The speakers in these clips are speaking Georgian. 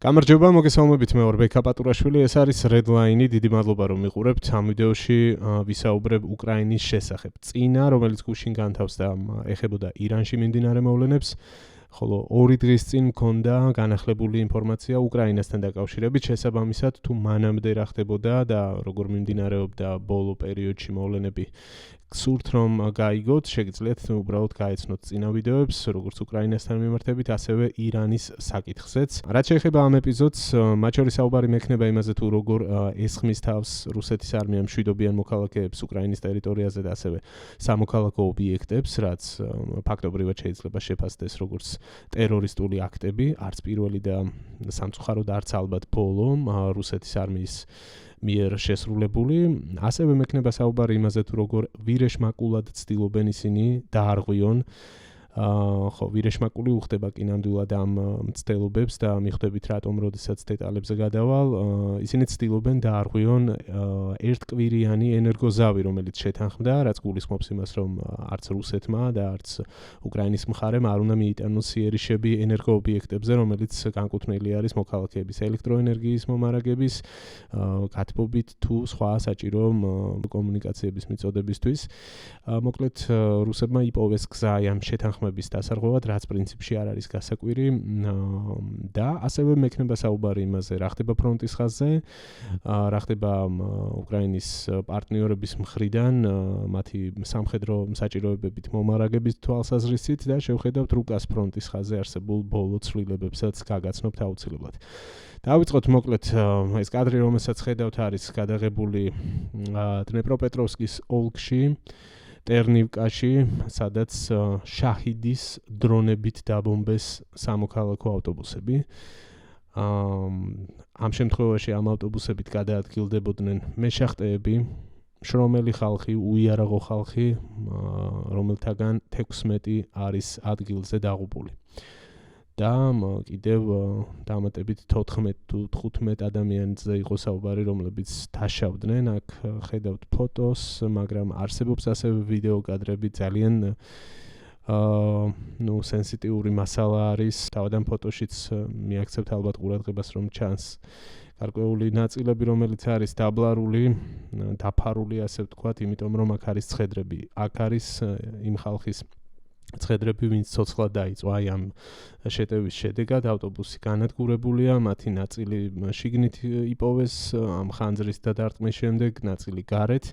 გამარჯობა, მოგესალმებით, მე ვარ ბექა პატურაშვილი, ეს არის Redline-ი, დიდი მადლობა რომ მიყურებთ. ამ ვიდეოში ვისაუბრებ უკრაინის შესახებ. წინა, რომელიც გუშინ განთავს და ეხებოდა ირანში მიმდინარე მოვლენებს, ხოლო 2 დღის წინ მქონდა განახლებული ინფორმაცია უკრაინასთან დაკავშირებით, შესაბამისად თუ მანამდე რა ხდებოდა და როგორ მიმდინარეობდა ბოლო პერიოდში მოვლენები. გსურთ რომ გაიგოთ, შეგიძლიათ უბრალოდ გაეცნოთ წინა ვიდეოებს, როგორც უკრაინასთან მიმართებით, ასევე ირანის საკითხზეც. რაც შეეხება ამ ეპიზოდს, მათ შორის საუბარი მექნება იმაზე თუ როგორ ესხმის თავს რუსეთის არმია მშვიდობიან მოქალაქეებს უკრაინის ტერიტორიაზე და ასევე სამოქალაქო ობიექტებს, რაც ფაქტობრივად შეიძლება შეფასდეს როგორც ტერორისტული აქტები, არც პირველი და სამწუხაროდ არც ალბათ ბოლო რუსეთის არმიის მიერ შესრულებული. ასევე მექნება საუბარი იმაზე თუ როგორ ვირეშმაკულად ცდილობენ ისინი დაარღვიონ ხო ვირეშმაკული უხდება კი ნამდვილად ამ მცდელობებს და მიხვდებით რატომ როდესაც დეტალებზე გადავალ ისინი ცდილობენ დაარღვიონ ერთკვირიანი ენერგოზავი რომელიც შეთანხმდა რაც გულისხმობს იმას რომ არც რუსეთმა და არც უკრაინის მხარემ არ უნდა მიიტანოს იერიშები ენერგოობიექტებზე რომელიც განკუთვნილი არის მოქალაქეების ელექტროენერგიის მომარაგების გათბობით თუ სხვა საჭირო კომუნიკაციების მიწოდებისთვის მოკლედ რუსებმა იპოვეს გზა ამ შეთანხმების დასარღვევად, რაც პრინციპში არ არის გასაკვირი და ასევე მექნება საუბარი იმაზე, რა ხდება ფრონტის ხაზზე, რა ხდება უკრაინის პარტნიორების მხრიდან, მათი სამხედრო საჭიროებებით მომარაგების თვალსაზრისით და შევხედავთ რუკას ფრონტის ხაზზე არსებულ ბოლო ცვლილებებსაც გაგაცნობთ აუცილებლად. დავიწყოთ მოკლედ ეს კადრი, რომელსაც ხედავთ, არის გადაღებული დნეპროპეტროვსკის ოლქში. ტერნივკაში, სადაც შაჰიდის დრონებით დაბომბეს სამოქალაქო ავტობუსები. ამ შემთხვევაში ამ ავტობუსებით გადაადგილდებოდნენ მეშახტეები, შრომელი ხალხი, უიარაღო ხალხი, რომელთაგან 16 არის ადგილზე დაღუპული. და კიდევ დამატებით 14 თუ 15 ადამიანზე იყო საუბარი, რომლებიც დაშავდნენ. აქ ხედავთ ფოტოს, მაგრამ არსებობს ასევე ვიდეო კადრები ძალიან სენსიტიური მასალა არის. თავად ამ ფოტოშიც მიაქცევთ ალბათ ყურადღებას რომ ჩანს გარკვეული ნაწილები, რომელიც არის დაბლარული, დაფარული ასე ვთქვათ, იმიტომ რომ აქ არის ცხედრები. აქ არის იმ ხალხის ცხედრები, ვინც ცოცხლად დაიწვა აი ამ შეტევის შედეგად, ავტობუსი განადგურებულია, მათი ნაწილი შიგნით იპოვეს ამ ხანძრის დადარტყმის შემდეგ, ნაწილი გარეთ.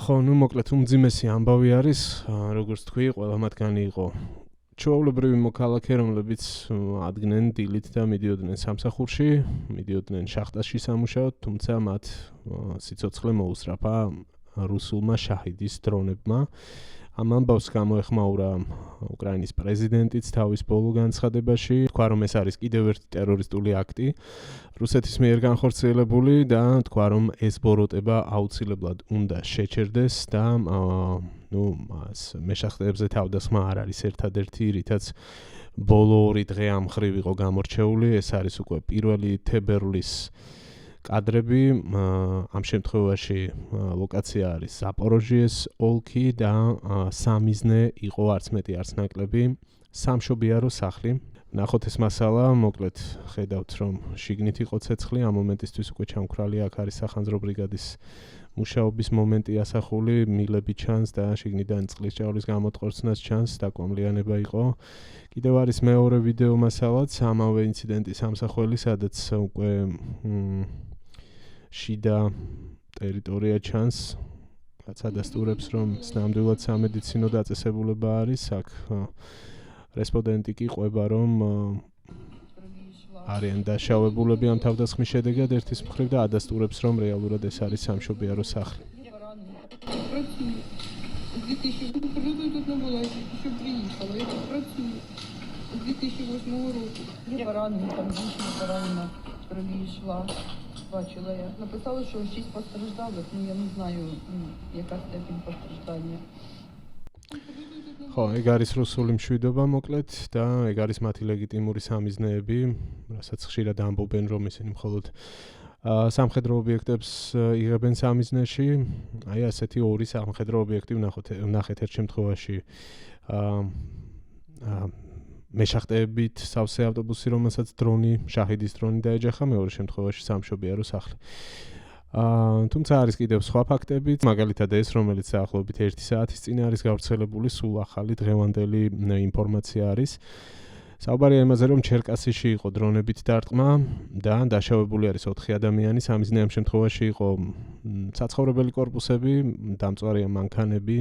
ხო, მოკლედ უმძიმესი ამბავი არის, როგორც თქვი, ყველა მათგანი იყო ჩვეულებრივი მოქალაქე, რომლებიც ადგენენ დილით და მიდიოდნენ სამსახურში, მიდიოდნენ შახტაში სამუშაოდ, თუმცა მათ სიცოცხლე მოუსწრაფა რუსულმა შაჰიდის დრონებმა. ამ ამბავს გამოეხმაურა უკრაინის პრეზიდენტიც თავის ბოლო განცხადებაში, თქვა რომ ეს არის კიდევ ერთი ტერორისტული აქტი რუსეთის მიერ განხორციელებული და თქვა რომ ეს ბოროტება აუცილებლად უნდა შეჩერდეს და მეშახტეებზე თავდასხმა არ არის ერთადერთი, რითაც ბოლო 2 დღე ამ მხრივ იყო გამორჩეული, ეს არის უკვე პირველი თებერვლის კადრები, ამ შემთხვევაში ლოკაცია არის ზაპოროჟიეს ოლქი და სამიზნე იყო არც მეტი არც ნაკლები, სამშობიარო სახლი. ნახოთ ეს მასალა, მოკლედ ხედავთ რომ შიგნით იყო ცეცხლი, ამ მომენტისთვის უკვე ჩამქრალი, აქ არის სახანძრო ბრიგადის მუშაობის მომენტი ასახული, მილები ჩანს და შიგნიდან წყლის ჭაულის გამოწყორცნაც ჩანს, დაკვამლიანება იყო. კიდევ არის მეორე ვიდეო მასალაც, ამავე ინციდენტის ამსახველი, სადაც უკვე შიდა ტერიტორია ჩანს, რაც ადასტურებს, რომ ნამდვილად სამედიცინო დაწესებულება არის. აქ რესპონდენტი კი ყვება, რომ არიან დაშავებულები ამ თავდასხმის შედეგად ერთის მხრივ და ადასტურებს, რომ რეალურად ეს არის სამშობიარო სახლი. Бачила я. Написала, що 6 постраждалих, ну я не знаю, яка степень постраждання. ხო, ეგ არის რუსული მშვიდობა მოკლედ და ეგ არის მათი ლეგიტიმური სამიზნეები, რასაც ხშირად ამბობენ, რომ ისინი მხოლოდ სამხედრო ობიექტებს იღებენ სამიზნეში. აი ასეთი 2 სამხედრო ობიექტი ვნახეთ ერთ შემთხვევაში მეშახტეებით სავსე ავტობუსი, რომელსაც დრონი, შაჰიდის დრონი დაეჯახა, მეორე შემთხვევაში სამშობიარო სახლი. თუმცა არის კიდევ სხვა ფაქტებიც, მაგალითად ეს, რომელიც დაახლოებით 1 საათის წინ არის გავრცელებული, სულ ახალი დღევანდელი ინფორმაცია არის. საუბარია იმაზე, რომ ჩერკასიში იყო დრონებით დარტყმა და დაშავებული არის 4 ადამიანი, სამიზნე ამ შემთხვევაში იყო საცხოვრებელი კორპუსები, დამწვარია მანქანები,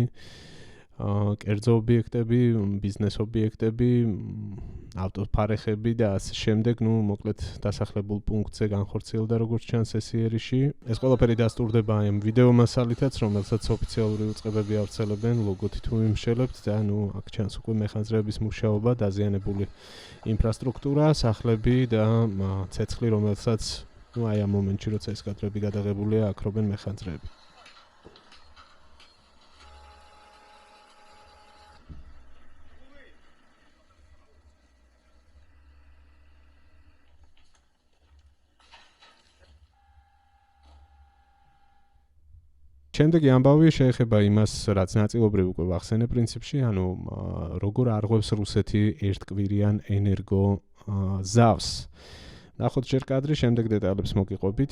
კერძო ობიექტები, ბიზნეს ობიექტები, ავტოფარეხები და ასე შემდეგ, მოკლედ დასახლებულ პუნქტზე განხორციელდა როგორც ჩანს ეს იერიში. ეს ყველაფერი დასტურდება ამ ვიდეო მასალითაც, რომელსაც ოფიციალური უწყებები ავრცელებენ, ლოგოთი თუ იმშელებთ და აქ ჩანს უკვე მეხანძრეების მუშაობა, დაზიანებული ინფრასტრუქტურა, სახლები და ცეცხლი, რომელსაც აი ამ მომენტში როცა ეს კადრები გადაღებულია, აქრობენ მეხანძრეები. შემდეგი ამბავი შეეხება იმას, რაც ნაწილობრივ უკვე ვახსენე პრინციპში, როგორ არღვევს რუსეთი ერთკვირიან ენერგო ზავს. ნახოთ ჯერ კადრი, შემდეგ დეტალებს მოგიყვებით.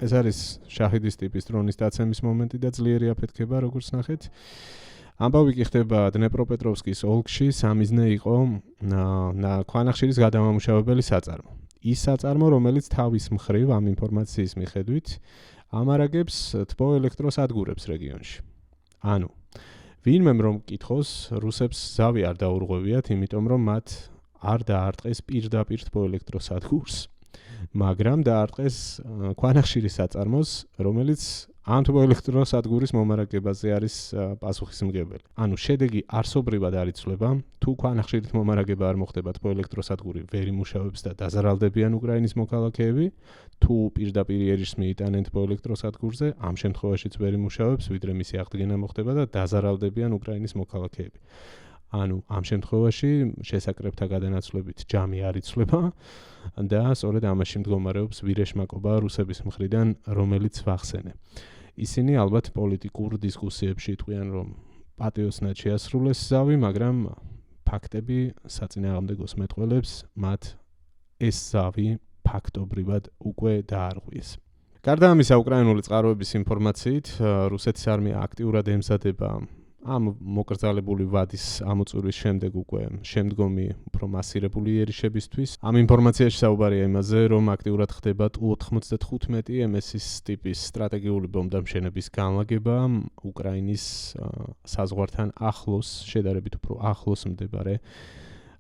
ეს არის შაჰიდის ტიპის დრონის დაცემის მომენტი და ძლიერი აფეთქება, როგორც ნახეთ. ამბავი კი ხდება დნეპროპეტროვსკის ოლქში, სამიზნე იყო ქვანახშირის გადამამუშავებელი საწარმო. ის საწარმო, რომელიც თავის მხრივ ამ ინფორმაციის მიხედვით ამარაგებს თბოელექტროსადგურებს რეგიონში. ანუ, ვინმემ რომ კითხოს, რუსებს ზავი არ დაურღვევიათ, იმიტომ რომ მათ არ დაარტყეს პირდაპირ თბოელექტროსადგურს, მაგრამ დაარტყეს ქვანახშირის საწარმოს, რომელიც ამ თბოელექტროსადგურის მომარაგებაზე არის პასუხისმგებელი. ანუ შედეგი არსობრივად არ იცვლება, თუ ქვანახშირით მომარაგება არ მოხდება თბოელექტროსადგური ვერ იმუშავებს და დაზარალდებიან უკრაინის მოქალაქეები, თუ პირდაპირ იერიშს მიიტანენ თბოელექტროსადგურზე, ამ შემთხვევაშიც ვერ იმუშავებს, ვიდრე მისი აღდგენა მოხდება და დაზარალდებიან უკრაინის მოქალაქეები. ანუ ამ შემთხვევაში შესაკრებთა გადანაცვლებით ჯამი არ იცვლება და სწორედ ამაში მდგომარეობს ვირეშმაკობა რუსების მხრიდან, რომელიც ვახსენე. ისინი ალბათ პოლიტიკურ დისკუსიებში იტყვიან, რომ პატიოსნად შეასრულეს ზავი, მაგრამ ფაქტები საწინააღმდეგოს მეტყველებს, მათ ეს ზავი ფაქტობრივად უკვე დაარღვიეს. გარდა ამისა, უკრაინული წყაროების ინფორმაციით, რუსეთის არმია აქტიურად ემზადება ამ მოკრძალებული ვადის ამოწურვის შემდეგ უკვე შემდგომი უფრო მასირებული იერიშებისთვის. ამ ინფორმაციაში საუბარია იმაზე, რომ აქტიურად ხდება Tu-95 MS-ის ტიპის სტრატეგიული ბომბდამშენების განლაგება უკრაინის საზღვართან ახლოს, შედარებით უფრო ახლოს მდებარე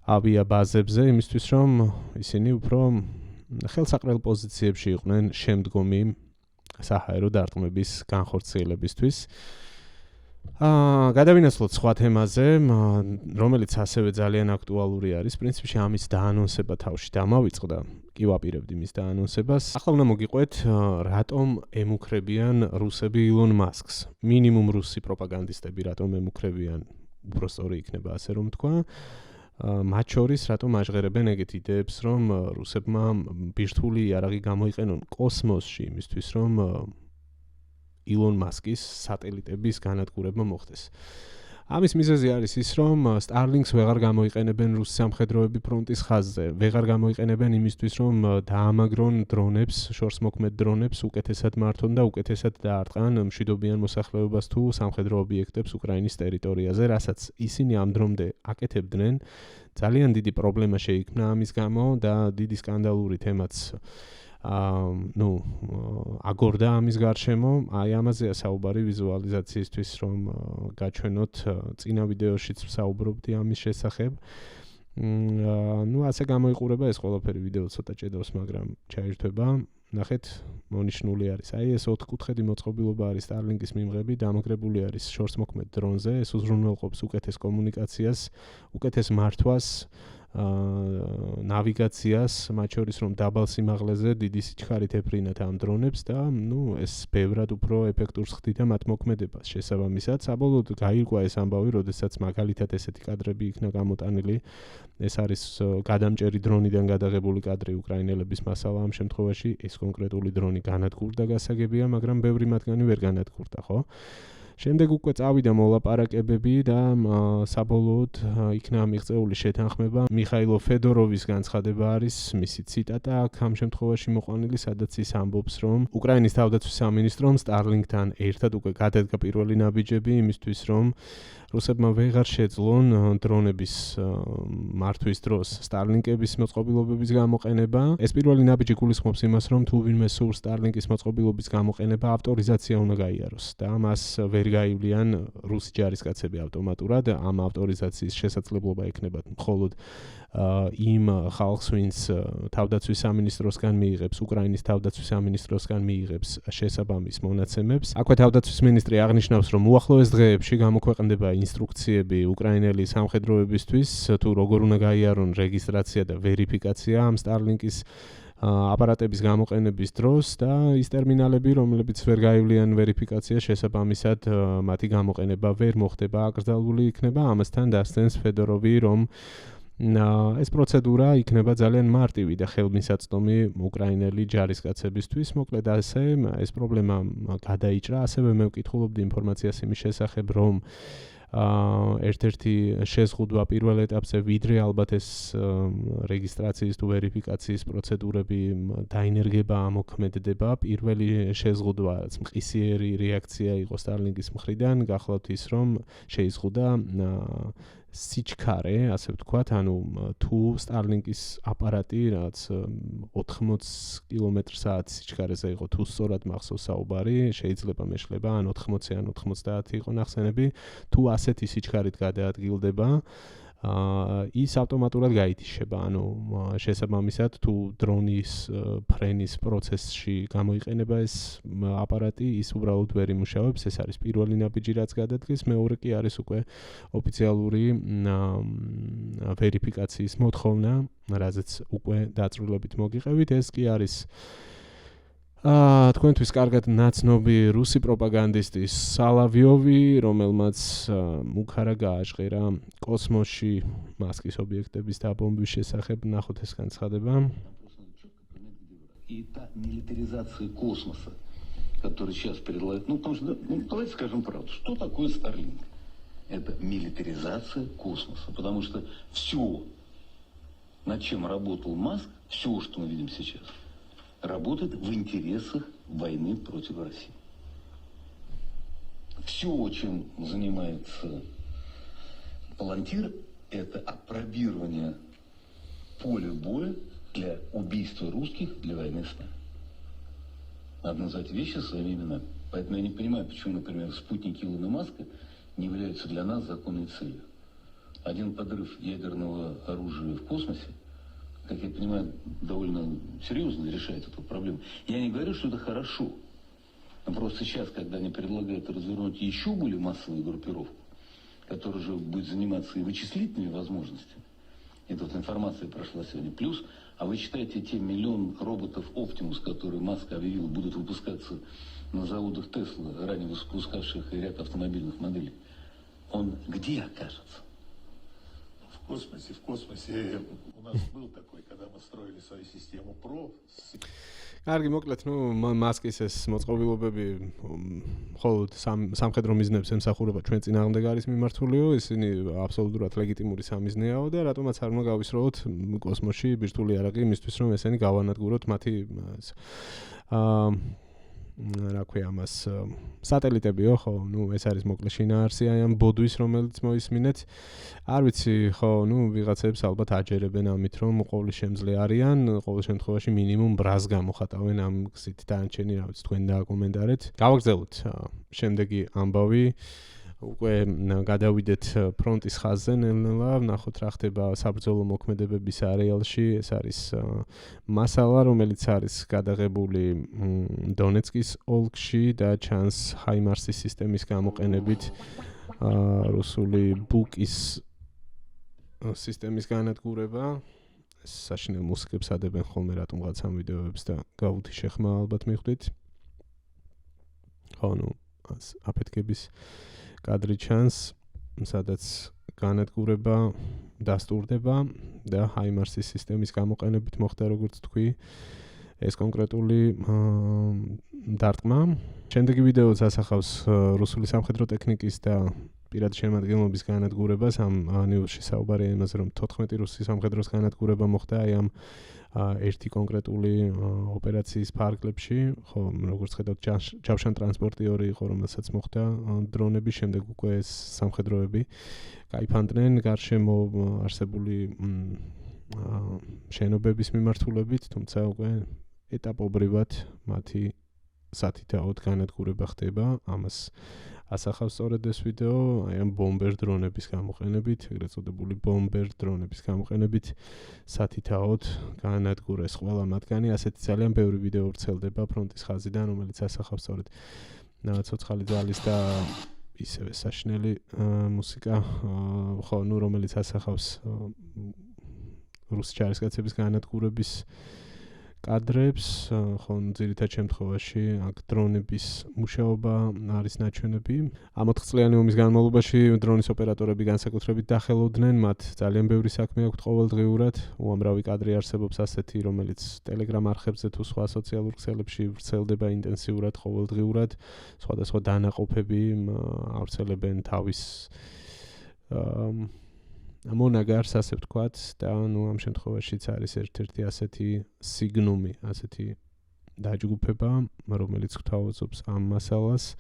ავიაბაზებზე, იმისთვის რომ ისინი უფრო ხელსაყრელ პოზიციებში იყვნენ შემდგომი საჰაერო დარტყმების განხორციელებისთვის. გადავინაცვლოთ სხვა თემაზე, რომელიც ასევე ძალიან აქტუალური არის. პრინციპში ამის დაანონსება თავში დამავიწყდა, კი ვაპირებდი მის დაანონსებას. ახლა უნდა მოგიყვეთ, რატომ ემუქრებიან რუსები ილონ მასკს. მინიმუმ რუსი პროპაგანდისტები რატომ ემუქრებიან, უფრო სწორი იქნება ასე რომ თქვა. მათ შორის რატომ აჟღერებენ ეგეთ იდეებს, რომ რუსებმა ბირთვული იარაღი გამოიყენონ კოსმოსში იმისთვის, რომ ილონ მასკის სატელიტების განადგურება მოხდეს. ამის მიზეზი არის ის, რომ Starlink-ს ვეღარ გამოიყენებენ რუს სამხედროები ფრონტის ხაზზე, ვეღარ გამოიყენებენ იმისთვის, რომ დაამაგრონ დრონებს, შორსმოქმედ დრონებს, უკეთესად მართონ და უკეთესად დაარტყან მშვიდობიან მოსახლეობას თუ სამხედრო ობიექტებს უკრაინის ტერიტორიაზე, რასაც ისინი ამ დრომდე აკეთებდნენ. ძალიან დიდი პრობლემა შეიქმნა ამის გამო და დიდი სკანდალური თემაც აგორდა ამის გარშემო. აი ამაზეა საუბარი ვიზუალიზაციისთვის, რომ გაჩვენოთ, წინა ვიდეოშიც ვსაუბრობდი ამის შესახებ. ასე გამოიყურება ეს ყველაფერი, ვიდეო ცოტა ჭედავს, მაგრამ ჩაირთვება. ნახეთ, მონიშნული არის. აი ეს 4 კუთხედი მოწყობილობა არის Starlink-ის მიმღები, დამაგრებული არის შორსმოქმედ დრონზე, ეს უზრუნველყოფს უკეთეს კომუნიკაციას, უკეთეს მართვას, ნავიგაციას, მათ შორის რომ დაბალ სიმაღლეზე დიდი სიჩქარით ეფრინათ ამ დრონებს და ეს ბევრად უფრო ეფექტურს ხდიდა მათ მოქმედებას. შესაბამისად, საბოლოოდ გაირკვა ეს ამბავი, როდესაც მაგალითად ესეთი კადრები იქნა გამოტანილი. ეს არის გადამჭერი დრონიდან გადაღებული კადრი უკრაინელების მასალა ამ შემთხვევაში. ეს კონკრეტული დრონი განადგურდა გასაგებია, მაგრამ ბევრი მათგანი ვერ განადგურდა, ხო? შემდეგ უკვე წავიდა მოლაპარაკებები და საბოლოოდ იქნა მიღწეული შეთანხმება. მიხაილო ფედოროვის განცხადება არის მისი ციტატა აქ ამ შემთხვევაში მოყვანილი, სადაც ის ამბობს, რომ უკრაინის თავდაცვის სამინისტრომ Starlink-თან ერთად უკვე გადადგა პირველი ნაბიჯები იმისთვის, რომ რუსებმა ვეღარ შეძლონ დრონების მართვის დროს Starlink-ების მოწყობილობების გამოყენება. ეს პირველი ნაბიჯი გულისხმობს იმას, რომ თუ ვინმე სურს Starlink-ის მოწყობილობის გამოყენება, ავტორიზაცია უნდა გაიაროს და მას ვერ გაივლიან რუსი ჯარისკაცები ავტომატურად. ამ ავტორიზაციის შესაძლებლობა ექნება მხოლოდ იმ ხალხს, ვინც თავდაცვის სამინისტროსგან მიიღებს, უკრაინის თავდაცვის სამინისტროსგან მიიღებს შესაბამის მონაცემებს. აქვე თავდაცვის მინისტრი აღნიშნავს, რომ უახლოეს დღეებში გამოქვეყნდება ინსტრუქციები უკრაინელი სამხედროებისთვის, თუ როგორ უნდა გაიარონ რეგისტრაცია და ვერიფიკაცია ამ Starlink-ის აპარატების გამოყენების დროს და ის ტერმინალები, რომლებიც ვერ გაივლიან ვერიფიკაციას, შესაბამისად მათი გამოყენება ვერ მოხდება, აკრძალული იქნება. ამასთან დასცენს ფედოროვი, რომ ეს პროცედურა იქნება ძალიან მარტივი და ხელმისაწვდომი უკრაინელი ჯარისკაცებისთვის. მოკლედ ასე ეს პრობლემა გადაიჭრა. ასევე მე ვკითხულობდი ინფორმაციას იმის შესახებ, რომ ერთ-ერთი შეზღუდვა პირველ ეტაპზე, ვიდრე ალბათ ეს რეგისტრაციის თუ ვერიფიკაციის პროცედურები დაინერგება, ამოქმედდება. პირველი შეზღუდვა, რაც მყისიერი რეაქცია იყო Starlink-ის მხრიდან, გახლავთ ის, რომ შეიზღუდა სიჩქარე, ასე ვთქვათ, ანუ თუ Starlink-ის აპარატი, რაც 80 კმ/სთ სიჩქარეზე იყო, თუ სწორად მახსოვს საუბარი, შეიძლება მეშლება, ან 80 ან 90 იყო ნახსენები, თუ ასეთი სიჩქარით გადაადგილდება, ის ავტომატურად გაითიშება. ანუ შესაბამისად, თუ დრონის ფრენის პროცესში გამოიყენება ეს აპარატი, ის უბრალოდ ვერ იმუშავებს. ეს არის პირველი ნაბიჯი, რაც გადადგეს. მეორე კი არის უკვე ოფიციალური ვერიფიკაციის მოთხოვნა, რაზეც უკვე დაწვრილებით მოგიყევით. ეს კი არის თქვენთვის კარგად ნაცნობი რუსი პროპაგანდისტი სალავიოვი, რომელმაც მუქარა გააჟღერა კოსმოსში მასკის ობიექტების დაბომბვის შესახებ. ნახოთ ეს განცხადება. И та милитаризация космоса, которая сейчас предлагает, потому что, давайте скажем правду, что такое Starlink? Это милитаризация космоса, потому что все, над чем работал Маск, все, что мы видим сейчас, работает в интересах войны против России. Все, чем занимается Палантир, это опробирование поля боя для убийства русских, для войны с нами. Надо назвать вещи своими именами. Поэтому я не понимаю, почему, например, спутники Илона Маска не являются для нас законной целью. Один подрыв ядерного оружия в космосе, как я понимаю, довольно серьезно решает эту проблему. Я не говорю, что это хорошо. Но просто сейчас, когда они предлагают развернуть еще более массовую группировку, которая уже будет заниматься и вычислительными возможностями, эта вот информация прошла сегодня. Плюс, а вы считаете, те 1 миллион роботов Optimus, которые Маск объявил, будут выпускаться на заводах Tesla, ранее выпускавших ряд автомобильных моделей, он где окажется? В космосе у нас был такой, когда мы строили свою систему ПРО. კარგი, მოკლედ, მასკის ეს მოწყობილობები მხოლოდ სამხედრო მიზნებს ემსახურება, ჩვენ წინააღმდეგ არის მიმართულიო, ისინი აბსოლუტურად ლეგიტიმური სამიზნეაო და რატომაც არ უნდა გავისროლოთ კოსმოსში ბირთვული იარაღი იმისთვის, რომ ესენი გავანადგუროთ მათი რა ქვია მას სატელიტებიო, ხო, ეს არის მოკლე შინაარსი აი ამ ბოდვის, რომელიც მოისმინეთ. არ ვიცი, ხო, ვიღაცებს ალბათ აჯერებენ ამით, რომ ყოვლის შემძლე არიან, ყოველ შემთხვევაში მინიმუმ ბრას გამოხატავენ ამ გზით. დანარჩენი, რა ვიცი, თქვენ დააკომენტარეთ. გავაგრძელოთ შემდეგი ამბავი. უკვე გადავიდეთ ფრონტის ხაზზე ნელ-ნელა, ვნახოთ რა ხდება საბრძოლო მოქმედებების არეალში. ეს არის მასალა, რომელიც არის გადაღებული დონეცკის ოლქში და ჩანს ჰაიმარსის სისტემის გამოყენებით რუსული ბუკის სისტემის განადგურება. საშინელ მუსიკებს ადებენ ხოლმე რატომღაც ამ ვიდეოებს და გავუთი შეხმა ალბათ მიხვდით. ხო, აფეთქების კადრი ჩანს, სადაც განადგურება დასტურდება და ჰაიმარსის სისტემის გამოყენებით მოხდა, როგორც თქვი. ეს კონკრეტული დარტყმა. შემდეგი ვიდეოც ასახავს რუსული სამხედრო ტექნიკის და პირადი შემადგენლობის განადგურებას. ამ ნიუსში საუბარია იმაზე, რომ 14 რუსი სამხედროს განადგურება მოხდა აი ამ ერთი კონკრეტული ოპერაციის ფარგლებში, ხო, როგორც ხედავთ, ჯავშან ტრანსპორტი 2 იყო, რომელსაც მოხდა დრონების, შემდეგ უკვე ეს სამხედროები გაიფანტნენ გარშემო არსებული შენობების მიმართულებით, თუმცა უკვე ეტაპობრივად მათი სათითაოდ განადგურება ხდება. ამას ასახავს სწორედ ეს ვიდეო, აი ამ ბომბერ დრონების გამოყენებით, ეგრეთ წოდებული ბომბერ დრონების გამოყენებით სათითაოდ განადგურეს ყველა მათგანი. ასეთი ძალიან ბევრი ვიდეო ვრცელდება ფრონტის ხაზიდან, რომელიც ასახავს სწორედ ცოცხალი ძალის და ისევე საშინელი მუსიკა, ხო, ნუ რომელიც ასახავს რუსი ჯარისკაცების განადგურების კადრებს, ხო, ძირითად შემთხვევაში აქ დრონების მუშაობა არის ნაჩვენები. ამ 4 წლიანი ომის განმავლობაში დრონის ოპერატორები განსაკუთრებით დახელოდნენ, მათ ძალიან ბევრი საქმე აქვთ ყოველდღიურად. უამრავი კადრი არსებობს ასეთი, რომელიც Telegram არხებზე თუ სხვა სოციალურ ქსელებში ვრცელდება ინტენსიურად ყოველდღიურად. სხვადასხვა დანაყოფები ავრცელებენ თავის მონაგარს, ასე ვთქვათ, და ნუ ამ შემთხვევაშიც არის ერთ-ერთი ასეთი სიგნუმი, ასეთი დაჯგუფება, რომელიც გვთავაზობს ამ მასალას.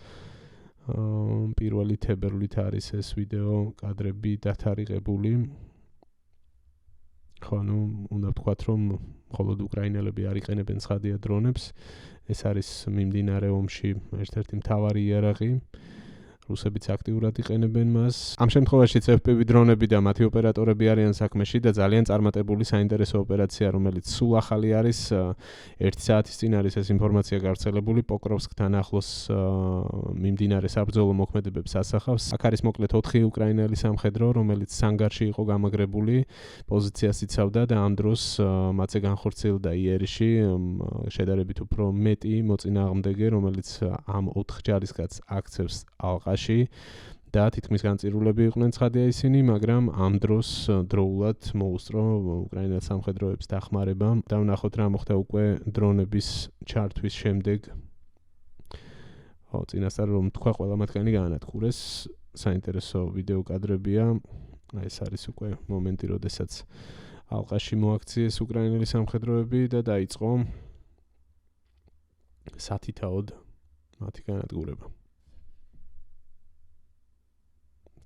პირველი თებერვლით არის ეს ვიდეო კადრები დათარიღებული. ხო, ნუ უნდა ვთქვათ, რომ მხოლოდ უკრაინელები არ იყენებენ ცხადია დრონებს. ეს არის მიმდინარე ომში ერთ-ერთი მთავარი იარაღი. რუსებიც აქტიურად იყენებენ მას. ამ შემთხვევაშიც FPV დრონები და მათი ოპერატორები არიან საქმეში და ძალიან წარმატებული საინტერესო ოპერაცია, რომელიც სულ ახალი არის. 1 საათის წინ არის ეს ინფორმაცია გავრცელებული, პოკროვსკთან ახლოს მიმდინარე საბრძოლო მოქმედებებს ასახავს. აქ არის მოკლედ 4 უკრაინელი სამხედრო, რომელიც სანგარში იყო გამაგრებული, პოზიციას იცავდა და ამ დროს მათზე განხორციელდა იერიში შედარებით უფრო მეტი მოწინააღმდეგე, რომელიც ამ 4 ჯარისკაცს აქცევს ალყაში და თითქმის განწირულები იყვნენ ცხადია ისინი, მაგრამ ამ დროს დროულად მოუსწრო უკრაინელ სამხედროებს დახმარება და ვნახოთ რა მოხდა უკვე დრონების ჩართვის შემდეგ. ხო, წინასწარ რომ თქვა ყველა მათგანი გაანადგურეს, საინტერესო ვიდეო კადრებია. ეს არის უკვე მომენტი, როდესაც ალყაში მოაქციეს უკრაინელი სამხედროები და დაიწყო სათითაოდ მათი განადგურება.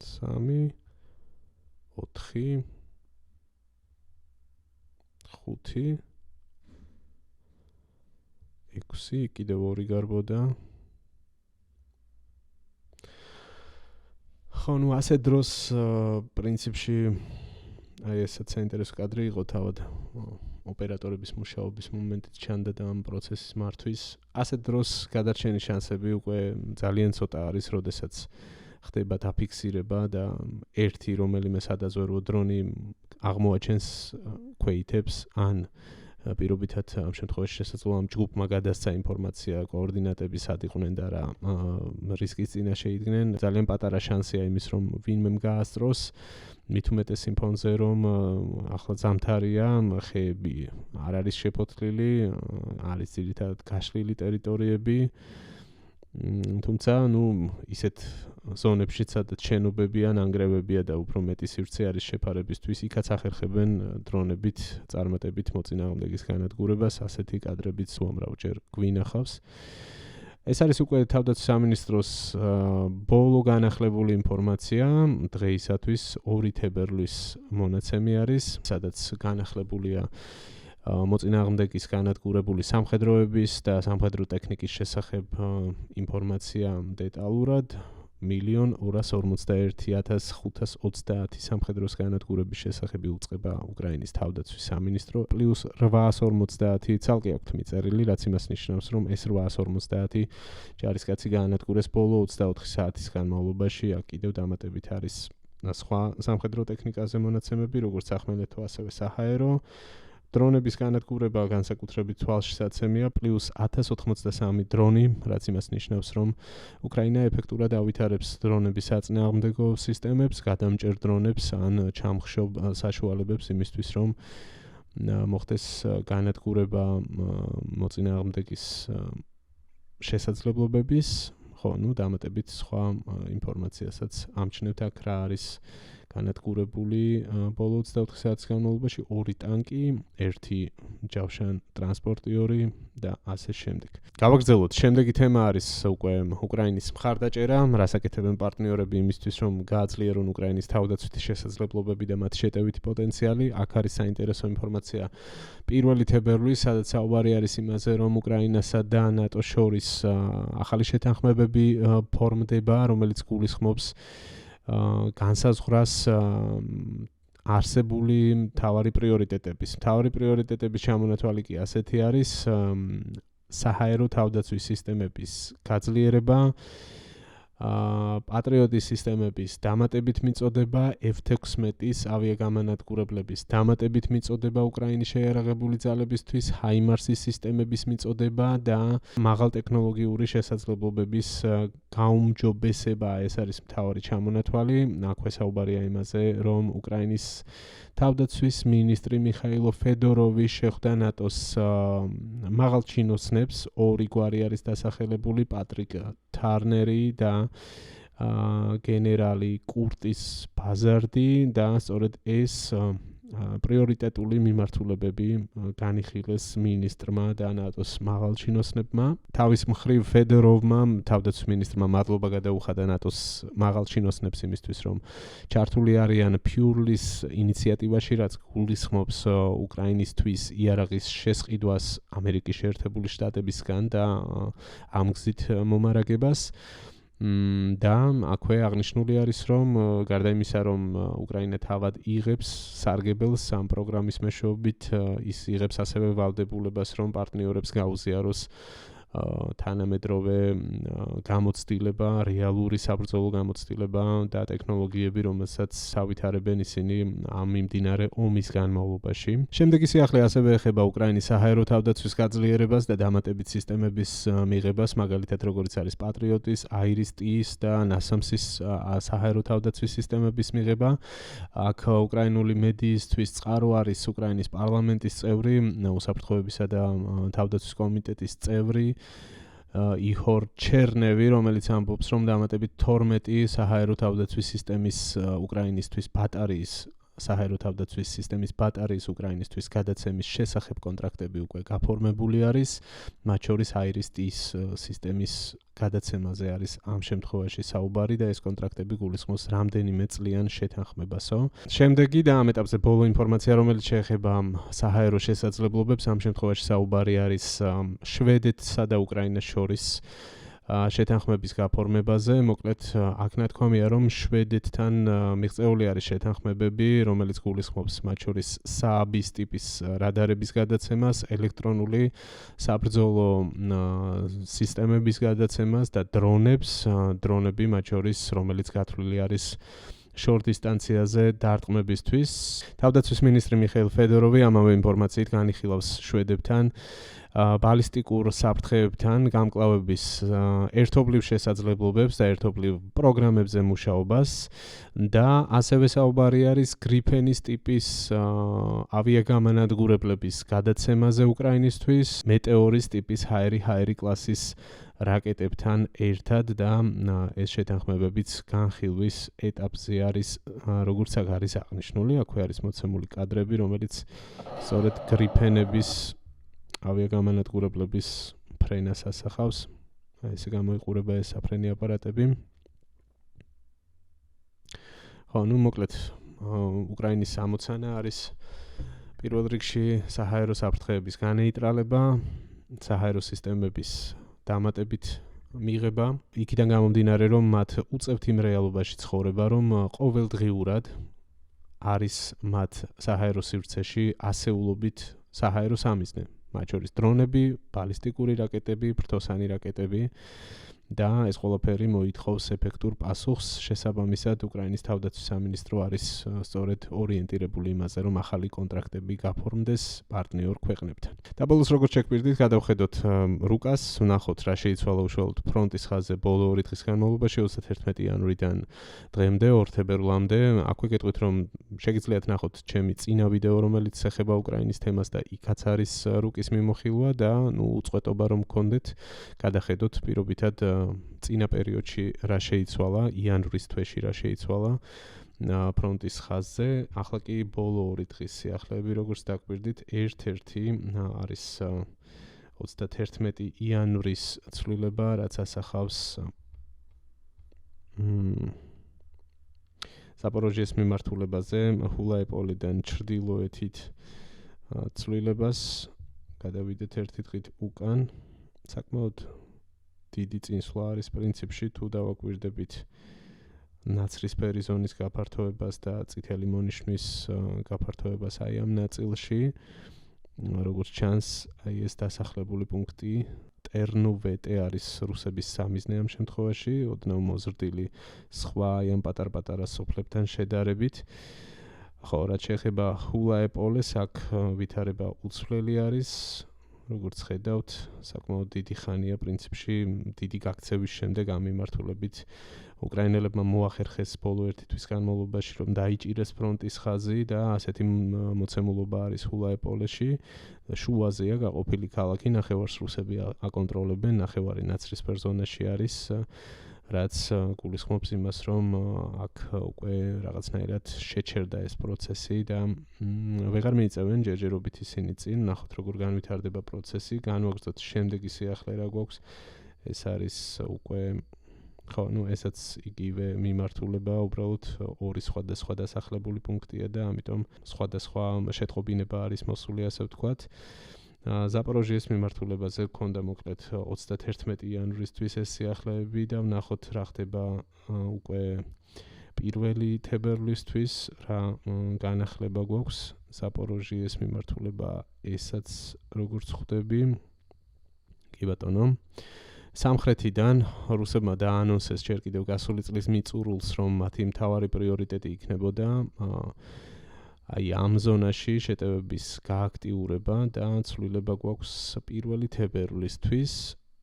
3 4 5 6 კიდევ 2 გარბოდა. ხო, ნუ ასე დროს პრინციპში აი ესეც საინტერესო კადრი იყო თავად ოპერატორების მუშაობის მომენტით ჩანდა და ამ პროცესის მართვის. ასე დროს გადარჩენის შანსები უკვე ძალიან ცოტა არის, როდესაც ხდება დაფიქსირება და ერთი რომელიმე სადაზვერვო დრონი აღმოაჩენს ქვეითებს ან პირობითად ამ შემთხვევაში შესაძლოა ამ ჯგუფმა გადასცა ინფორმაცია კოორდინატები სად იყვნენ და რა რისკის წინაშე იდგნენ. ძალიან პატარა შანსია იმის, რომ ვინმე გაასწროს, მით უმეტეს იმ ფონზე, რომ ახლა ზამთარია, ხეები არ არის შეფოთლილი, არის ძირითადად გაშლილი ტერიტორიები. თუმცა, ნუ ისეთ ზონებში, სადაც შენობები ან ანგრევებია და უფრო მეტი სივრცე არის შეფარებისთვის, იქაც ახერხებენ დრონებით წარმატებით მოწინააღმდეგის განადგურებას, ასეთი კადრებიც უამრავჯერ გვინახავს. ეს არის უკვე თავდაცვის სამინისტროს ბოლო განახლებული ინფორმაცია, დღეისათვის 2 თებერვლის მონაცემი არის, სადაც განახლებულია მოწინააღმდეგის განადგურებული სამხედროების და სამხედრო ტექნიკის შესახებ ინფორმაცია დეტალურად. 1,241,530 სამხედროს განადგურების შესახებ უწყება უკრაინის თავდაცვის სამინისტრო, პლუს 850 ცალკე აქვთ მიწერილი, რაც იმას ნიშნავს, რომ ეს 850 ჯარისკაცი განადგურეს ბოლო 24 საათის განმავლობაში. აქ კიდევ დამატებით არის სხვა სამხედრო ტექნიკაზე მონაცემები, როგორც სახმელეთო, ასევე საჰაერო. დრონების განადგურება განსაკუთრებით თვალშისაცემია, პლუს 1083 დრონი, რაც იმას ნიშნავს, რომ უკრაინა ეფექტურად ავითარებს დრონების საწინააღმდეგო სისტემებს, გადამჭერ დრონებს ან ჩამხშობ საშუალებებს იმისთვის, რომ მოხდეს განადგურება მოწინააღმდეგის შესაძლებლობების, ხო, დამატებით სხვა ინფორმაციასაც ამჩნევთ აქ რა არის განადგურებული ბოლო 24 საათის განმავლობაში 2 ტანკი, 1 ჯავშან ტრანსპორტიორი და ასე შემდეგ. გავაგრძელოთ, შემდეგი თემა არის უკვე უკრაინის მხარდაჭერა, რას აკეთებენ პარტნიორები იმისთვის, რომ გააძლიერონ უკრაინის თავდაცვითი შესაძლებლობები და მათი შეტევითი პოტენციალი. აქ არის საინტერესო ინფორმაცია 1 თებერვლის, სადაც საუბარი არის იმაზე, რომ უკრაინასა და ნატოს შორის ახალი შეთანხმებები ფორმდება, რომელიც გულისხმობს განსაზღვრას არსებული მთავარი პრიორიტეტების. მთავარი პრიორიტეტების ჩამონათვალი კი ასეთი არის: საჰაერო თავდაცვის სისტემების გაძლიერება, პატრიოტის სისტემების დამატებით მიწოდება, F-16-ის ავიაგამანადგურებლების დამატებით მიწოდება უკრაინის შეიარაღებული ძალებისთვის, HIMARS-ის სისტემების მიწოდება და მაღალტექნოლოგიური შესაძლებლობების გაუმჯობესება. ეს არის მთავარი ჩამონათვალი. აქვე საუბარია იმაზე, რომ უკრაინის თავდაცვის მინისტრი მიხაილო ფედოროვი შეხვდა ნატოს მაღალჩინოსნებს, 2 გვარი არის დასახელებული, პატრიკ თარნერი და გენერალი კურტის ბაზარდი და სწორედ ეს პრიორიტეტული მიმართულებები განიხილეს მინისტრმა და ნატოს მაღალჩინოსნებმა. თავის მხრივ ფედოროვმა, თავდაცვის მინისტრმა მადლობა გადაუხადა ნატოს მაღალჩინოსნებს იმისთვის, რომ ჩართული არიან ფიურლის ინიციატივაში, რაც გულისხმობს უკრაინისთვის იარაღის შესყიდვას ამერიკის შეერთებული შტატებისგან და ამ გზით მომარაგებას. და აქვე აღნიშნული არის, რომ გარდა იმისა, რომ უკრაინა თავად იღებს სარგებელს ამ პროგრამის მეშვეობით, ის იღებს ასევე ვალდებულებას, რომ პარტნიორებს გაუზიაროს თანამედროვე გამოცდილება, რეალური საბრძოლო გამოცდილება და ტექნოლოგიები, რომელსაც სავითარებენ ისინი ამ მიმდინარე ომის განმავლობაში. შემდეგი სიახლე ასევე ეხება უკრაინის საჰაერო თავდაცვის გაძლიერებას და დამატებით სისტემების მიღებას, მაგალითად როგორც არის პატრიოტის, აირის-ტის და ნასამსის საჰაერო თავდაცვის სისტემების მიღება. აქ უკრაინული მედიისთვის წყარო არის უკრაინის პარლამენტის წევრი, უსაფრთხოებისა და თავდაცვის კომიტეტის წევრი იჰორ ჩერნევი, რომელიც ამბობს, რომ დამატებით 12 საჰაერო თავდაცვის სისტემის უკრაინისთვის ბატარეის საჰაერო თავდაცვის სისტემის ბატარეის უკრაინისთვის გადაცემის შესახებ კონტრაქტები უკვე გაფორმებული არის, მათ შორის აირის-ტის სისტემის გადაცემაზე არის ამ შემთხვევაში საუბარი და ეს კონტრაქტები გულისხმობს რამდენიმე წლიან შეთანხმებასო. შემდეგი და ამ ეტაპზე ბოლო ინფორმაცია, რომელიც შეეხება საჰაერო შესაძლებლობებს, ამ შემთხვევაში საუბარი არის შვედეთსა და უკრაინას შორის შეთანხმების გაფორმებაზე. მოკლედ, აქ ნათქვამია, რომ შვედეთთან მიღწეული არის შეთანხმებები, რომელიც გულისხმობს მათ შორის SAAB-ის ტიპის რადარების გადაცემას, ელექტრონული საბრძოლო სისტემების გადაცემას და დრონებს, დრონები მათ შორის, რომელიც გათვლილი არის შორტ დისტანციაზე დარტყმებისთვის. თავდაცვის მინისტრი მიხეილ ფედოროვი ამავე ინფორმაციით განიხილავს შვედებთან ბალისტიკურ საფრთხეებთან გამკლავების ერთობლივ შესაძლებლობებს და ერთობლივ პროგრამებზე მუშაობას და ასევე საუბარი არის გრიფენის ტიპის ავიაგამანადგურებლების გადაცემაზე უკრაინისთვის, მეტეორის ტიპის ჰაერი კლასის რაკეტებთან ერთად და ეს შეთანხმებებიც განხილვის ეტაპზე არის, როგორც აქ არის აღნიშნული. აქვე არის მოცემული კადრები, რომელიც სწორედ გრიფენების ავიაგამანადგურებლების ფრენას ასახავს. ესე გამოიყურება ეს საფრენი აპარატები. ხო, მოკლედ, უკრაინის ამოცანა არის პირველ რიგში საჰაერო საფრთხეების განეიტრალება, საჰაერო სისტემების დამატებით მიღება. იქიდან გამომდინარე, რომ მათ უწევთ იმ რეალობაში ცხოვრება, რომ ყოველდღიურად არის მათ საჰაერო სივრცეში ასეულობით საჰაერო სამიზნე. მათ შორის დრონები, ბალისტიკური რაკეტები, ფრთოსანი რაკეტები და ეს ყველაფერი მოითხოვს ეფექტურ პასუხს. შესაბამისად, უკრაინის თავდაცვის სამინისტრო არის სწორედ ორიენტირებული იმაზე, რომ ახალი კონტრაქტები გაფორმდეს პარტნიორ ქვეყნებთან. და ბოლოს როგორც შეგვიძლია გადავხედოთ რუკას, ვნახოთ რა შეიცვალა უშუალოდ ფრონტის ხაზზე ბოლო 2 დღის განმავლობაში 31 იანვრიდან დღემდე 2 თებერვლამდე. აქვე გეტყვით, რომ შეგიძლიათ ნახოთ ჩემი წინა ვიდეო, რომელიც ეხება უკრაინის თემას და იქაც არის რუკის მიმოხილვა და უწყვეტობა რომ გქონდეთ, გადახედოთ პირობითად წინა პერიოდში რა შეიცვალა, იანვრის თვეში რა შეიცვალა ფრონტის ხაზზე. ახლა კი ბოლო 2 დღის სიახლეები, როგორც დაგვირდით, ერთ-ერთი არის 31 იანვრის ცვლილება, რაც ასახავს ზაპოროჟიეს მიმართულებაზე ჰულაიპოლიდან ჩრდილოეთით ცვლილებას. გადავიდეთ ერთი დღით უკან. საკმაოდ დიდი წინსვლა არის პრინციპში, თუ დავაკვირდებით ნაცრისფერი ზონის გაფართოებას და წითელი მონიშნის გაფართოებას აი ამ ნაწილში. როგორც ჩანს, აი ეს დასახლებული პუნქტი ტერნოვეტე არის რუსების სამიზნე ამ შემთხვევაში, ოდნავ მოზრდილი სხვა აი ამ პატარ-პატარა სოფლებთან შედარებით. ხო, რაც შეეხება ჰულაიპოლეს, აქ ვითარება უცვლელი არის. როგორც ხედავთ, საკმაოდ დიდი ხანია პრინციპში დიდი გაქცევის შემდეგ ამ მიმართულებით უკრაინელებმა მოახერხეს ბოლო 1 თვის განმავლობაში, რომ დაიჭირეს ფრონტის ხაზი და ასეთი მოცემულობა არის ჰულაიპოლეში. შუაზეა გაყოფილი ქალაქი, ნახევარს რუსები აკონტროლებენ, ნახევარი ნაცრისფერ ზონაში არის, რაც გულისხმობს იმას, რომ აქ უკვე რაღაცნაირად შეჩერდა ეს პროცესი და ვეღარ მიიწევენ ჯერჯერობით ისინი წინ. ნახოთ როგორ განვითარდება პროცესი, განვაგრძოთ შემდეგი სიახლე რა გვაქვს. ეს არის უკვე ხო, ესაც იგივე მიმართულება, უბრალოდ 2 სხვადასხვა დასახლებული პუნქტია და ამიტომ სხვადასხვა შეტყობინება არის მოსული, ასე ვთქვათ. ზაპოროჟიეს მიმართულებაზე გქონდა მოკლედ 31 იანვრისთვის ეს სიახლეები და ვნახოთ რა ხდება უკვე 1 თებერვლისთვის, რა განახლება გვაქვს. ზაპოროჟიეს მიმართულება ესაც როგორც ხვდები. კი ბატონო. სამხრეთიდან რუსებმა დაანონსეს ჯერ კიდევ გასული წლის მიწურულს, რომ მათი მთავარი პრიორიტეტი იქნებოდა აი ამ ზონაში შეტევების გააქტიურება და ცვლილება გვაქვს 1 თებერვლისთვის.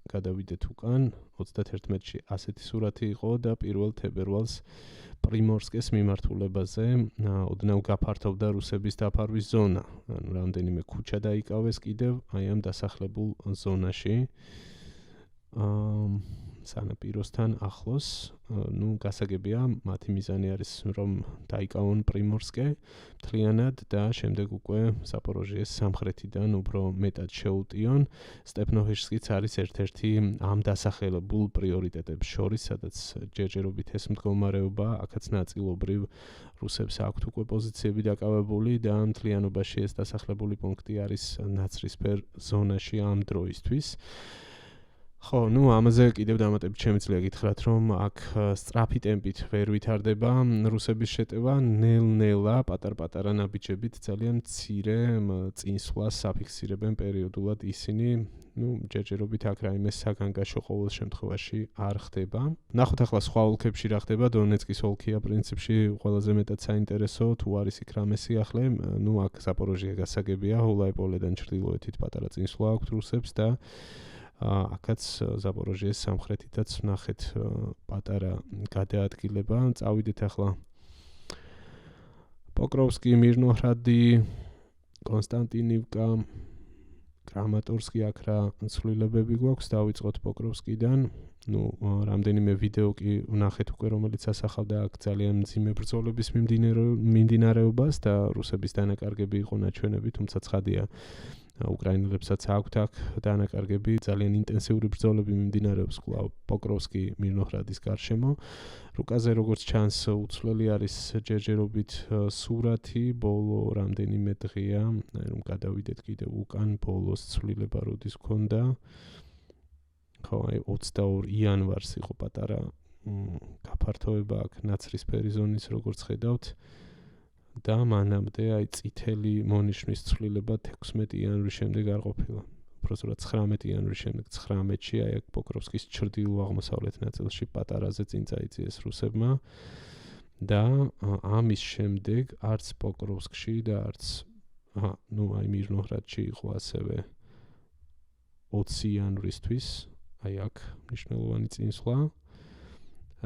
გადავიდეთ უკან, 31-ში ასეთი სურათი იყო და 1 თებერვალს პრიმორსკეს მიმართულებაზე ოდნავ გაფართოვდა რუსების დაფარვის ზონა. ანუ რამდენიმე ქუჩა დაიკავეს კიდევ აი ამ დასახლებულ ზონაში. სანაპიროსთან ახლოს, გასაგებია, მათი მიზანი არის, რომ დაიკავონ პრიმორსკე მთლიანად და შემდეგ უკვე ზაპოროჟიეს სამხრეთიდან უფრო მეტად შეუტიონ. სტეპნოჰეშსკიც არის ერთ-ერთი ამ დასახელებულ პრიორიტეტებს შორის, სადაც ჯერჯერობით ეს მდგომარეობა, აქაც ნაწილობრივ რუსებს აქვთ უკვე პოზიციები დაკავებული და მთლიანობაში ეს დასახლებული პუნქტი არის ნაცრისფერ ზონაში ამ დროისთვის. ხო, ამაზე კიდევ დამატებით შემიძლია გითხრათ, რომ აქ სწრაფი ტემპით ვერ ვითარდება რუსების შეტევა, ნელ-ნელა, პატარ-პატარა ნაბიჯებით ძალიან მცირე წინსვლას საფიქსირებენ პერიოდულად ისინი. ჯერჯერობით აქ რაიმე საგანგაშო ყოველ შემთხვევაში არ ხდება. ნახოთ ახლა სხვა ოლქებში რა ხდება, დონეცკის ოლქია პრინციპში ყველაზე მეტად საინტერესო, თუ არის იქ რამე სიახლე. აქ ზაპოროჟია გასაგებია, ჰულაიპოლედან ჩრდილოეთით პატარა წინსვლა აქვთ რუსებს და აქაც ზაპოროჟიეს სამხრეთითაც ვნახეთ პატარა გადაადგილება. წავიდეთ ახლა პოკროვსკი, მირნოჰრადი, კონსტანტინივკა, კრამატორსკი, აქ რა ცვლილებები გვაქვს. დავიწყოთ პოკროვსკიდან. რამდენიმე ვიდეო კი ვნახეთ უკვე, რომელიც ასახავდა აქ ძალიან მძიმე ბრძოლების მიმდინარეობას და რუსების დანაკარგები იყო ნაჩვენები, თუმცა ცხადია უკრაინელებსაც აქვთ აქ დანაკარგები, ძალიან ინტენსიური ბრძოლები მიმდინარეობს კვლავ პოკროვსკი მირნოჰრადის გარშემო. რუკაზე როგორც ჩანს, უცვლელი არის ჯერჯერობით სურათი, ბოლო რამდენიმე დღეა, რომ გადავიდეთ კიდევ უკან, ბოლოს ცვლილება როდის გქონდა. ხო, 22 იანვარს იყო პატარა გაფართოება აქ ნაცრისფერი ზონის, როგორც ხედავთ. და მანამდე აი წითელი მონიშნის ცვლილება 16 იანვრის შემდეგ არ ყოფილა. უпроსურად 19 იანვრის შემდეგ 19-ში აი აქ პოკროვსკის ჩრდილო-აღმოსავლეთ ნაწილში პატარაზე წინ წაიწიეს რუსებმა და ამის შემდეგ არც პოკროვსკში და არც აი მირნოჰრადში იყო ასევე 20 იანვრისთვის აი აქ მნიშვნელოვანი წინსვლა.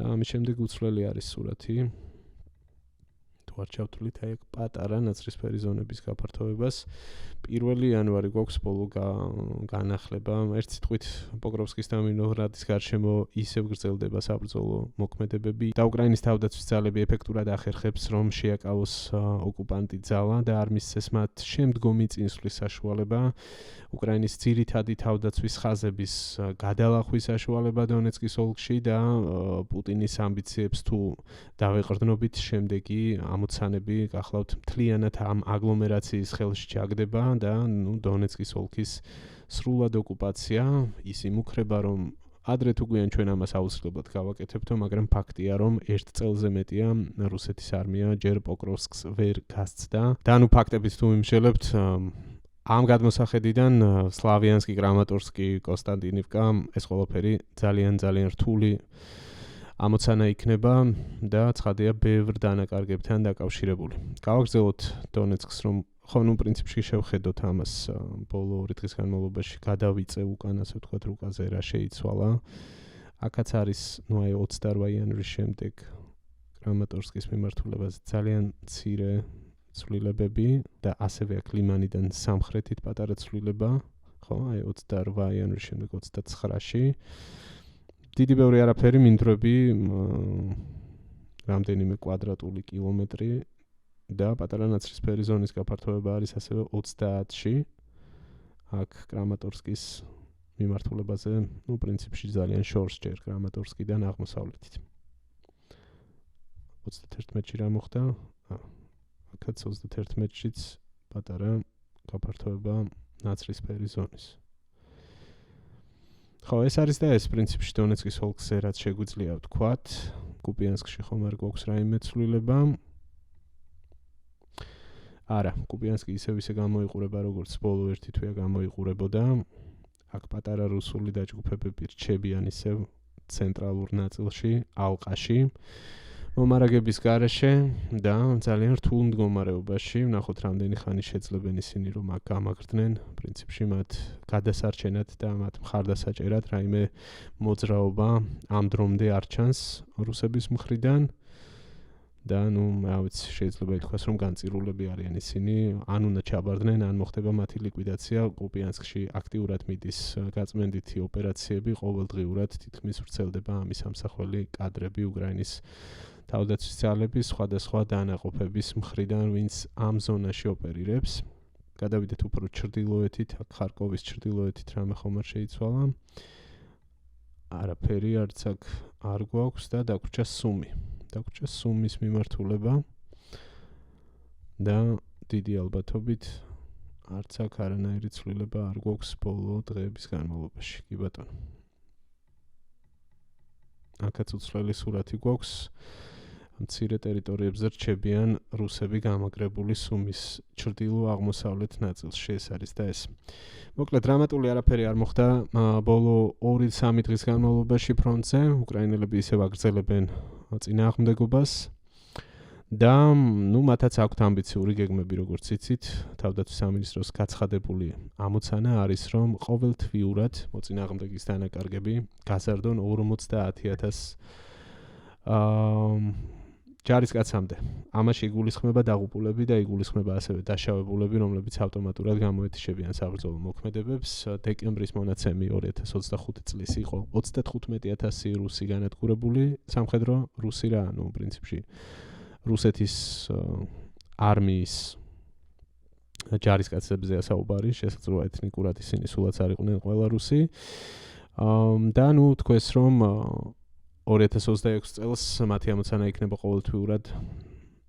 ამის შემდეგ უცვლელი არის სურათი. თუ არ ჩავთვლით აი აქ პატარა ნაცრისფერი ზონების გაფართოებას. 1 იანვარი გვაქვს ბოლო განახლება. ერთ სიტყვით პოკროვსკის და მირნოჰრადის გარშემო ისევ გრძელდება საბრძოლო მოქმედებები და უკრაინის თავდაცვის ძალები ეფექტურად ახერხებს რომ შეაკავოს ოკუპანტი ძალა და არ მისცეს მათ შემდგომი წინსვლის საშუალება. უკრაინის ძირითადი თავდაცვის ხაზების გადალახვის საშუალება დონეცკის ოლქში და პუტინის ამბიციებს თუ დავეყრდნობით შემდეგი ამოცანები გახლავთ მთლიანად ამ აგლომერაციის ხელში ჩაგდება და დონეცკის ოლქის სრულად ოკუპაცია ის იმუქრება რომ ადრე თუ გვიან ჩვენ ამას აუცილებლად გავაკეთებთო, მაგრამ ფაქტია რომ 1 წელზე მეტია რუსეთის არმია ჯერ პოკროვსკს ვერ გასცდა. და ნუ ფაქტებით თუ ვიმშელებთ ამ გადმოსახედიდან სლავიანსკი, კრამატორსკი, კონსტანტინივკა ეს ყველაფერი ძალიან რთული ამოცანა იქნება და ცხადია ბევრ დანაკარგებთან დაკავშირებული. გავაგრძელოთ დონეცკს რომ ხო ნუ პრინციპში შევხედოთ ამას ბოლო 2 დღის განმავლობაში გადავიწევ უკან ასე ვთქვათ რუკაზე რა შეიცვალა. აქაც არის ნუ აი 28 იანვრის შემდეგ კრამატორსკის მიმართულებაზე ძალიან მცირე ცვლილებები და ასევე აქ ლიმანიდან სამხრეთით პატარა ცვლილება, ხო, აი 28 იანვრის შემდეგ 29-ში. დიდი ბევრი არაფერი მინდვრები რამდენიმე კვადრატული კილომეტრი და პატარა ნაცრისფერი ზონის გაფართოება არის ასევე 30-ში. აქ კრამატორსკის მიმართულებაზე, ნუ პრინციპში ძალიან შორს ჯერ კრამატორსკიდან აღმოსავლეთით. 31-ში რა მოხდა? აქაც 31-შიც პატარა გაფართოება ნაცრისფერი ზონის. ხო, ეს არის და ეს პრინციპში დონეცკის ოლქზე რაც შეგვიძლია ვთქვათ. კუპიანსკში ხომ არ გვაქვს რაიმე ცვლილება. არა, კუპიანსკი ისევ გამოიყურება როგორც ბოლო 1 თვეა გამოიყურებოდა. აქ პატარა რუსული დაჯგუფებები რჩებიან ისევ ცენტრალურ ნაწილში, ალყაში. მომარაგების გარეშე და ძალიან რთულ მდგომარეობაში. ვნახოთ რამდენი ხანი შეძლებენ ისინი რომ აქ გამაგრდნენ. პრინციპში მათ გადასარჩენად და მათ მხარდასაჭერად რაიმე მოძრაობა ამ დრომდე არ ჩანს რუსების მხრიდან. და ნუ რა ვიცი შეიძლება ითქვას რომ განწირულები არიან ისინი, ან უნდა ჩაბარდნენ, ან მოხდება მათი ლიკვიდაცია. კუპიანსკში აქტიურად მიდის გაწმენდითი ოპერაციები, ყოველდღიურად თითქმის ვრცელდება ამის ამსახველი კადრები უკრაინის თავდაცვის ძალების სხვადასხვა დანაყოფების მხრიდან, ვინც ამ ზონაში ოპერირებს. გადავიდეთ უფრო ჩრდილოეთით, ხარკოვის ჩრდილოეთით რამე ხომ არ შეიცვალა. არაფერი არც აქ არ გვაქვს და დაგვრჩა სუმი. დაგვრჩა სუმის მიმართულება და დიდი ალბათობით არც აქ არანაირი ცვლილება არ გვაქვს ბოლო დღეების განმავლობაში. კი ბატონო. აქაც უცვლელი სურათი გვაქვს. მცირე ტერიტორიებზე რჩებიან რუსები გამაგრებული სუმის ჩრდილო-აღმოსავლეთ ნაწილში. ეს არის და ეს. მოკლედ დრამატული არაფერი არ მოხდა ბოლო 2-3 დღის განმავლობაში ფრონტზე. უკრაინელები ისევ აგრძელებენ წინააღმდეგობას და ნუ მათაც აქვთ ამბიციური გეგმები, როგორც იცით. თავდაცვის სამინისტროს გაცხადებული ამოცანა არის, რომ ყოველთვიურად მოწინააღმდეგის დანაკარგები გაზარდონ 50,000 ჯარისკაცამდე. ამაში იგულისხმება დაღუპულები და იგულისხმება ასევე დაშავებულები, რომლებიც ავტომატურად გამოეთიშებიან საბრძოლო მოქმედებებს. დეკემბრის მონაცემი 2025 წლის იყო 35,000 რუსი განადგურებული სამხედრო რუსი რა, ნუ პრინციპში რუსეთის არმიის ჯარისკაცებზეა საუბარი, შესაძლოა ეთნიკურად ისინი სულაც არ იყვნენ ყველა რუსი. და ნუ თქვეს რომ 2026 წელს მათი ამოცანა იქნება ყოველთვიურად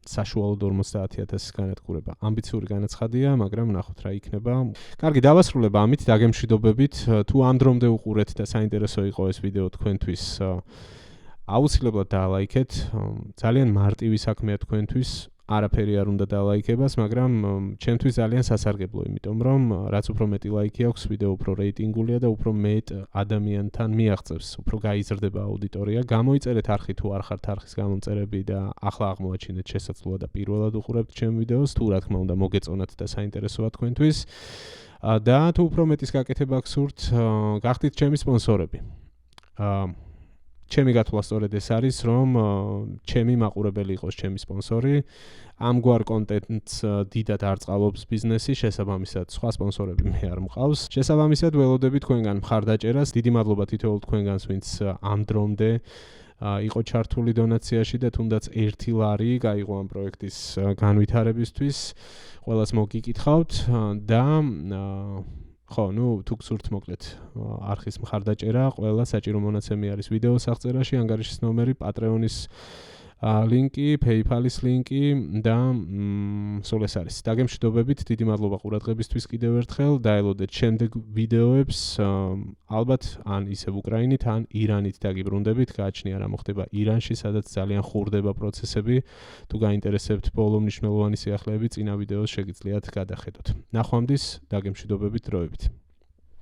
საშუალოდ 50,000 განადგურება. ამბიციური განაცხადია, მაგრამ ნახოთ რა იქნება. კარგი, დავასრულებ ამით დაგემშვიდობებით. თუ ამ დრომდე უყურეთ და საინტერესო იყო ეს ვიდეო თქვენთვის, აუცილებლად დაალაიქეთ. ძალიან მარტივი საქმეა თქვენთვის. არაფერი არ უნდა დალაიქებას, მაგრამ ჩემთვის ძალიან სასარგებლო, იმიტომ რომ რაც უფრო მეტი ლაიქი აქვს, ვიდეო უფრო რეიტინგულია და უფრო მეტ ადამიანთან მიაღწევს, უფრო გაიზრდება აუდიტორია. გამოიწერეთ არხი თუ არ ხართ არხის გამომწერები და ახლა აღმოაჩინეთ შესაძლოა და პირველად უყურებთ ჩემ ვიდეოს, თუ რა თქმა უნდა მოგეწონათ და საინტერესოა თქვენთვის. და თუ უფრო მეტის გაკეთება გსურთ, გახდით ჩემი სპონსორები. ჩემი გათვლა სწორედ ეს არის, რომ ჩემი მაყურებელი იყოს ჩემი სპონსორი. ამგვარ კონტენტს დიდად არ წყალობს ბიზნესი, შესაბამისად სხვა სპონსორები მე არ მყავს. შესაბამისად ველოდები თქვენგან მხარდაჭერას. დიდი მადლობა თითოეულ თქვენგანს, ვინც ამ დრომდე იყო ჩართული დონაციაში და თუნდაც 1 ლარი გაიღო ამ პროექტის განვითარებისთვის. ყველას მოგიკითხავთ და ხო, თუ გსურთ მოკლედ არხის მხარდაჭერა, ყველა საჭირო მონაცემი არის ვიდეოს აღწერაში, ანგარიშის ნომერი, პატრეონის ლინკი, PayPal-ის ლინკი და სულ ეს არის. დაგემშვიდობებით, დიდი მადლობა ყურადღებისთვის კიდევ ერთხელ. დაელოდეთ შემდეგ ვიდეოებს, ალბათ ან ისევ უკრაინით, ან ირანით დაგიბრუნდებით, გააჩნია რა მოხდება ირანში, სადაც ძალიან ხურდება პროცესები. თუ გაინტერესებთ ბოლო მნიშვნელოვანი სიახლეები, წინა ვიდეოს შეგიძლიათ გადახედოთ. ნახვამდის, დაგემშვიდობებით დროებით.